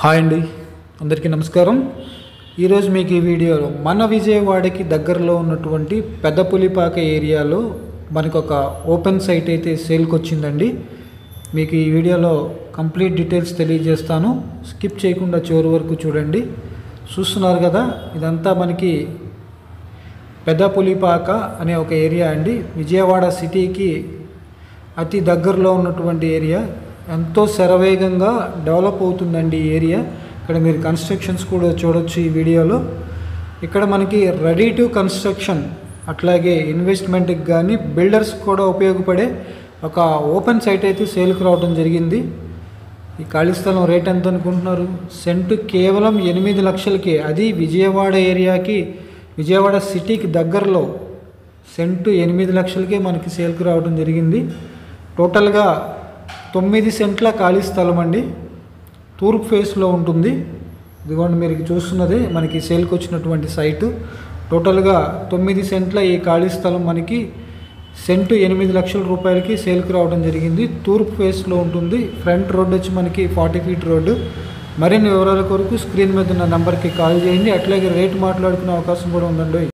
Hi అండి, అందరికీ నమస్కారం. ఈరోజు మీకు ఈ వీడియోలో మన విజయవాడకి దగ్గరలో ఉన్నటువంటి పెద్దపులిపాక ఏరియాలో మనకు ఒక ఓపెన్ సైట్ అయితే సేల్కి వచ్చిందండి. మీకు ఈ వీడియోలో కంప్లీట్ డీటెయిల్స్ తెలియజేస్తాను. స్కిప్ చేయకుండా చివరి వరకు చూడండి. చూస్తున్నారు కదా, ఇదంతా మనకి పెద్దపులిపాక అనే ఒక ఏరియా అండి. విజయవాడ సిటీకి అతి దగ్గరలో ఉన్నటువంటి ఏరియా. ఎంతో శరవేగంగా డెవలప్ అవుతుందండి ఈ ఏరియా. ఇక్కడ మీరు కన్స్ట్రక్షన్స్ కూడా చూడొచ్చు ఈ వీడియోలో. ఇక్కడ మనకి రెడీ టు కన్స్ట్రక్షన్, అట్లాగే ఇన్వెస్ట్మెంట్కి కానీ బిల్డర్స్ కూడా ఉపయోగపడే ఒక ఓపెన్ సైట్ అయితే సేల్కి రావడం జరిగింది. ఈ ఖాళీ స్థలం రేట్ ఎంత అనుకుంటున్నారు? సెంటు కేవలం 8 లక్షలకి. అది విజయవాడ ఏరియాకి, విజయవాడ సిటీకి దగ్గరలో సెంటు 8 లక్షలకే మనకి సేల్కి రావడం జరిగింది. టోటల్గా 9 సెంట్ల ఖాళీ స్థలం అండి. తూర్పు ఫేస్లో ఉంటుంది. ఇదిగోండి మీరు చూస్తున్నదే మనకి సేల్కి వచ్చినటువంటి సైటు. టోటల్గా 9 సెంట్ల ఈ ఖాళీ స్థలం మనకి సెంటు 8 లక్షల రూపాయలకి సేల్కి రావడం జరిగింది. తూర్పు ఫేస్లో ఉంటుంది. ఫ్రంట్ రోడ్ వచ్చి మనకి 40 ఫీట్ రోడ్డు. మరిన్ని వివరాల కొరకు స్క్రీన్ మీద ఉన్న నెంబర్కి కాల్ చేయండి. అట్లాగే రేటు మాట్లాడుకునే అవకాశం కూడా ఉందండి.